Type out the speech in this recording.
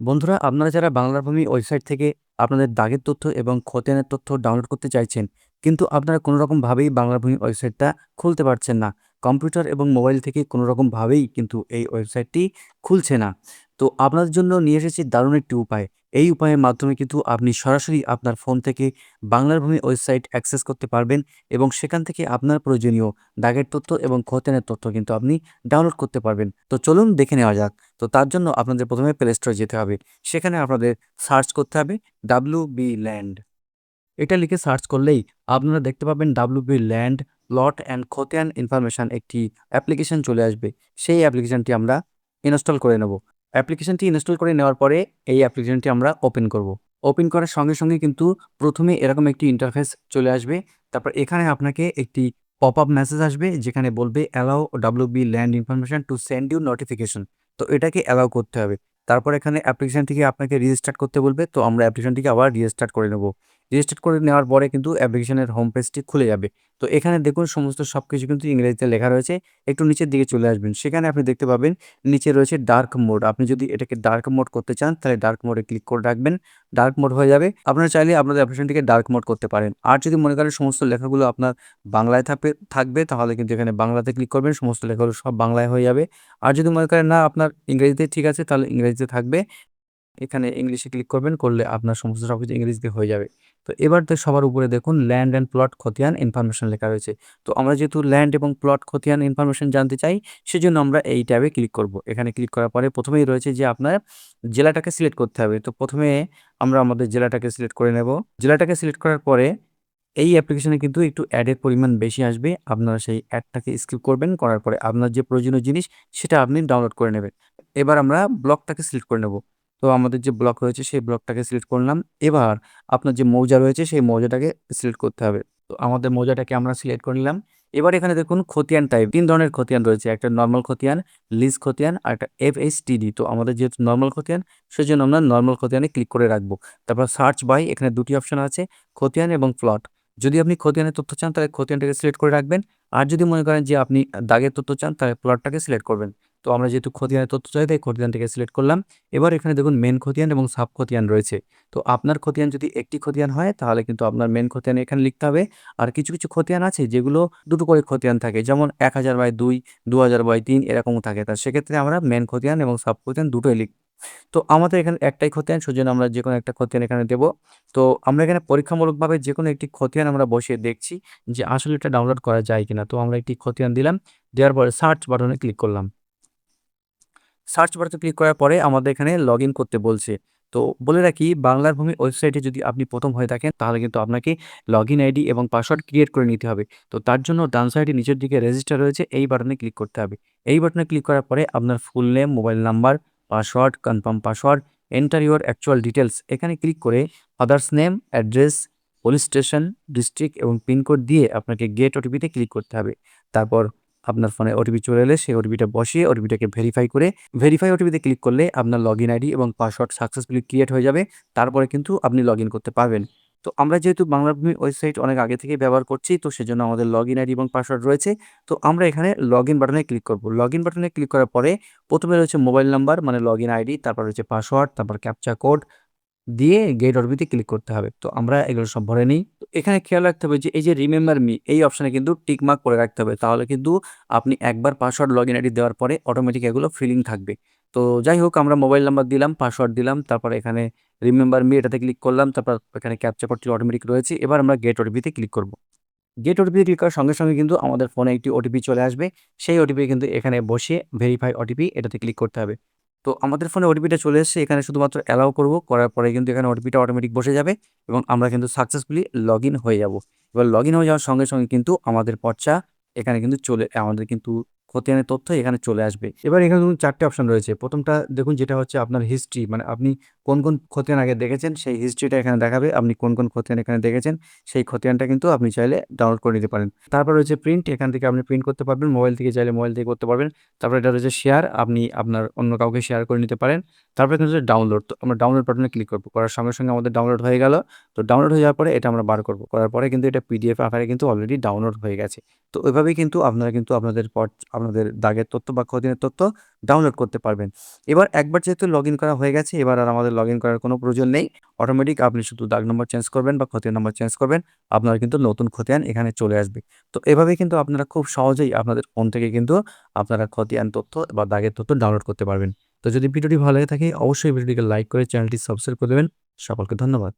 বন্ধুরা, আপনারা যারা বাংলার ভূমি ওয়েবসাইট থেকে আপনাদের দাগের তথ্য এবং খতিয়ানের তথ্য ডাউনলোড করতে চাইছেন, কিন্তু আপনারা কোনোরকমভাবেই বাংলার ভূমি ওয়েবসাইটটা খুলতে পারছেন না। কম্পিউটার এবং মোবাইল থেকে কোনোরকমভাবেই কিন্তু এই ওয়েবসাইটটি খুলছে না। তো আপনাদের জন্য নিয়ে এসেছি দারুণ একটি উপায়। এই উপায়ের মাধ্যমে কিন্তু আপনি সরাসরি আপনার ফোন থেকে বাংলার ভূমি ওয়েবসাইট অ্যাক্সেস করতে পারবেন এবং সেখান থেকে আপনার প্রয়োজনীয় দাগের তথ্য এবং খতিয়ানের তথ্য কিন্তু আপনি ডাউনলোড করতে পারবেন। তো চলুন দেখে নেওয়া যাক। তো তার জন্য আপনাদের প্রথমে প্লে স্টোরে যেতে হবে। সেখানে আপনাদের সার্চ করতে হবে WB ল্যান্ড। এটা লিখে সার্চ করলেই আপনারা দেখতে পাবেন WB ল্যান্ড প্লট অ্যান্ড খতিয়ান ইনফরমেশন একটি অ্যাপ্লিকেশন চলে আসবে। সেই অ্যাপ্লিকেশনটি আমরা ইনস্টল করে নেব। অ্যাপ্লিকেশনটি ইনস্টল করে নেওয়ার পরে এই অ্যাপ্লিকেশনটি আমরা ওপেন করব। ওপেন করার সঙ্গে সঙ্গে কিন্তু প্রথমে এরকম একটি ইন্টারফেস চলে আসবে। তারপর এখানে আপনাকে একটি পপ আপ মেসেজ আসবে যেখানে বলবে allow WB land information to send you notification. তো এটাকে অ্যালাউ করতে হবে। তারপর এখানে অ্যাপ্লিকেশনটিকে আপনাকে রিস্টার্ট করতে বলবে। তো আমরা অ্যাপ্লিকেশনটিকে আবার রিস্টার্ট করে নেব। রেজিস্টার করে নেওয়ার পরে কিন্তু অ্যাপ্লিকেশনের হোম পেজটি খুলে যাবে। তো এখানে দেখুন সমস্ত সবকিছু কিন্তু ইংরেজিতে লেখা রয়েছে। একটু নিচের দিকে চলে আসবেন। সেখানে আপনি দেখতে পাবেন নিচে রয়েছে ডার্ক মোড। আপনি যদি এটাকে ডার্ক মোড করতে চান তাহলে ডার্ক মোডে ক্লিক করে রাখবেন। ডার্ক মোড হয়ে যাবে। আপনারা চাইলে আপনাদের অ্যাপ্লিকেশনটিকে ডার্ক মোড করতে পারেন। আর যদি মনে করেন সমস্ত লেখাগুলো আপনার বাংলায় থাকবে তাহলে কিন্তু এখানে বাংলাতে ক্লিক করবেন। সমস্ত লেখাগুলো সব বাংলায় হয়ে যাবে। আর যদি মনে করেন না আপনার ইংরেজিতে ঠিক আছে তাহলে ইংরেজিতে থাকবে। এখানে ইংলিশে ক্লিক করবেন, করলে আপনার সমস্ত সবকিছু ইংরেজিতে হয়ে যাবে। তো এবার তো সবার উপরে দেখুন ল্যান্ড অ্যান্ড প্লট খতিয়ান ইনফরমেশন লেখা রয়েছে। তো আমরা যেহেতু ল্যান্ড এবং প্লট খতিয়ান ইনফরমেশন জানতে চাই, সেজন্য আমরা এই ট্যাবে ক্লিক করব। এখানে ক্লিক করার পরে প্রথমেই রয়েছে যে আপনার জেলাটাকে সিলেক্ট করতে হবে। তো প্রথমে আমরা আমাদের জেলাটাকে সিলেক্ট করে নেব। জেলাটাকে সিলেক্ট করার পরে এই অ্যাপ্লিকেশনে কিন্তু একটু অ্যাডের পরিমাণ বেশি আসবে। আপনারা সেই অ্যাডটাকে স্কিপ করবেন। করার পরে আপনার যে প্রয়োজনীয় জিনিস সেটা আপনি ডাউনলোড করে নেবেন। এবার আমরা ব্লকটাকে সিলেক্ট করে নেব। তো আমাদের যে ব্লক রয়েছে সেই ব্লকটাকে সিলেক্ট করলাম। এবার আপনার যে মৌজা রয়েছে সেই মৌজাটাকে সিলেক্ট করতে হবে। তো আমাদের মৌজাটাকে আমরা সিলেক্ট করে নিলাম। এবার এখানে দেখুন খতিয়ান টাইপ ৩ ধরনের খতিয়ান রয়েছে। একটা নরমাল খতিয়ান, লিজ খতিয়ান আর একটা FHTD। তো আমাদের যেহেতু নরমাল খতিয়ান সেজন্য আমরা নরমাল খতিয়ানে ক্লিক করে রাখবো। তারপর সার্চ বাই, এখানে দুটি অপশন আছে, খতিয়ান এবং প্লট। যদি আপনি খতিয়ানের তথ্য চান তাহলে খতিয়ানটাকে সিলেক্ট করে রাখবেন। আর যদি মনে করেন যে আপনি দাগের তথ্য চান তাহলে প্লটটাকে সিলেক্ট করবেন। তো আমরা যেহেতু খতিয়ানের তথ্য চাই তাই খতিয়ানটাকে সিলেক্ট করলাম। এবার এখানে দেখুন মেন খতিয়ান এবং সাব খতিয়ান রয়েছে। তো আপনার খতিয়ান যদি একটি খতিয়ান হয় তাহলে কিন্তু আপনার মেন খতিয়ান এখানে লিখতে হবে। আর কিছু কিছু খতিয়ান আছে যেগুলো দুটো করে খতিয়ান থাকে, যেমন 1000/2, 2000/3 এরকমও থাকে। তা সেক্ষেত্রে আমরা মেন খতিয়ান এবং সাব খতিয়ান দুটোই লিখব। তো আমাদের এখানে একটাই খতিয়ান, সেজন্য আমরা যেকোনো একটা খতিয়ান এখানে দেব। তো আমরা এখানে পরীক্ষামূলকভাবে যেকোনো একটি খতিয়ান আমরা বসিয়ে দেখছি যে আসলে এটা ডাউনলোড করা যায় কিনা। তো আমরা একটি খতিয়ান দিলাম। দেওয়ার পরে সার্চ বাটনে ক্লিক করলাম। সার্চ বাটনে ক্লিক করার পরে আমাদের এখানে লগইন করতে বলছে। তো বলে রাখি, বাংলার ভূমি ওয়েবসাইটে যদি আপনি প্রথম হয়ে থাকেন তাহলে কিন্তু আপনাকে লগইন আইডি এবং পাসওয়ার্ড ক্রিয়েট করে নিতে হবে। তো তার জন্য ডান সাইডে নিচের দিকে রেজিস্টার রয়েছে, এই বাটনে ক্লিক করতে হবে। এই বাটনে ক্লিক করার পরে আপনার full name, mobile number, password, confirm password, enter your actual details এখানে ক্লিক করে father's name, address, police station, district এবং পিনকোড দিয়ে আপনাকে গেট ওটিপিতে ক্লিক করতে হবে। তারপর আপনার ফোনে ওটিপি চলে এলে সেই ওটিপিটা বসিয়ে ওটিপিটাকে ভেরিফাই করে ভেরিফাই ওটিপিতে ক্লিক করলে আপনার লগইন আইডি এবং পাসওয়ার্ড সাকসেসফুলি ক্রিয়েট হয়ে যাবে। তারপরে কিন্তু আপনি লগইন করতে পারবেন। তো আমরা যেহেতু বাংলা ভূমি ওয়েবসাইট অনেক আগে থেকেই ব্যবহার করছি, তো সেজন্য আমাদের লগইন আইডি এবং পাসওয়ার্ড রয়েছে। তো আমরা এখানে লগইন বাটনে ক্লিক করব। লগইন বাটনে ক্লিক করার পরে প্রথমে রয়েছে মোবাইল নাম্বার মানে লগইন আইডি, তারপর রয়েছে পাসওয়ার্ড, তারপর ক্যাপচা কোড দিয়ে গেট ওটিপিতে ক্লিক করতে হবে। তো আমরা এগুলো সব ভরে নিই। তো এখানে খেয়াল রাখতে হবে যে এই যে রিমেম্বার মি এই অপশনে কিন্তু টিক মার্ক করে রাখতে হবে। তাহলে কিন্তু আপনি একবার পাসওয়ার্ড লগইন আইডি দেওয়ার পরে অটোমেটিক এগুলো ফিলিং থাকবে। তো যাই হোক, আমরা মোবাইল নাম্বার দিলাম, পাসওয়ার্ড দিলাম, তারপর এখানে রিমেম্বার মি এটাতে ক্লিক করলাম, তারপর এখানে ক্যাপচা কোডটি অটোমেটিক রয়েছে। এবার আমরা গেট ওটিপিতে ক্লিক করব। গেট ওটিপিতে ক্লিক করার সঙ্গে সঙ্গে কিন্তু আমাদের ফোনে একটি ওটিপি চলে আসবে। সেই ওটিপি কিন্তু এখানে বসিয়ে ভেরিফাই ওটিপি এটাতে ক্লিক করতে হবে। তো আমাদের ফোনে ওটিপিটা চলে এসেছে, এখানে শুধুমাত্র অ্যালাউ করব। করার পরে কিন্তু এখানে ওটিপিটা অটোমেটিক বসে যাবে এবং আমরা কিন্তু সাকসেসফুলি লগইন হয়ে যাব। এবার লগইন হয়ে যাওয়ার সঙ্গে সঙ্গে কিন্তু আমাদের পর্চা এখানে কিন্তু আমাদের কিন্তু খতিয়ানের তথ্য এখানে চলে আসবে। এবার এখানে দেখুন ৪ টে অপশন রয়েছে। প্রথমটা দেখুন যেটা হচ্ছে আপনার হিস্ট্রি, মানে আপনি কোন কোন খতিয়ান আগে দেখেছেন সেই হিস্ট্রিটা এখানে দেখাবে। আপনি কোন কোন খতিয়ান এখানে দেখেছেন সেই খতিয়ানটা কিন্তু আপনি চাইলে ডাউনলোড করে নিতে পারেন। তারপর রয়েছে প্রিন্ট, এখান থেকে আপনি প্রিন্ট করতে পারবেন। মোবাইল থেকে চাইলে মোবাইল থেকে করতে পারবেন। তারপর এটা রয়েছে শেয়ার, আপনি আপনার অন্য কাউকে শেয়ার করে নিতে পারেন। তারপরে এখানে হচ্ছে ডাউনলোড। তো আমরা ডাউনলোড বাটনে ক্লিক করব। করার সঙ্গে সঙ্গে আমাদের ডাউনলোড হয়ে গেল। তো ডাউনলোড হয়ে যাওয়ার পরে এটা আমরা বার করব। করার পরে কিন্তু এটা পিডিএফ আকারে কিন্তু অলরেডি ডাউনলোড হয়ে গেছে। তো এভাবেই কিন্তু আপনারা কিন্তু আপনাদের দাগের তথ্য বা খতিয়ানের তথ্য ডাউনলোড করতে পারবেন। এবার একবার যেহেতু লগইন করা হয়ে গেছে, এবার আর আমাদের লগইন করার কোনো প্রয়োজন নেই। অটোমেটিক আপনি শুধু দাগ নম্বর চেঞ্জ করবেন বা খতিয়ান নম্বর চেঞ্জ করবেন, আপনার কিন্তু নতুন খতিয়ান এখানে চলে আসবে। তো এভাবেই কিন্তু আপনারা খুব সহজেই আপনাদের ফোন থেকে কিন্তু আপনারা খতিয়ান তথ্য বা দাগের তথ্য ডাউনলোড করতে পারবেন। তো যদি ভিডিওটি ভালো লেগে থাকে অবশ্যই ভিডিওটিকে লাইক করে চ্যানেলটি সাবস্ক্রাইব করে দেবেন। সকলকে ধন্যবাদ।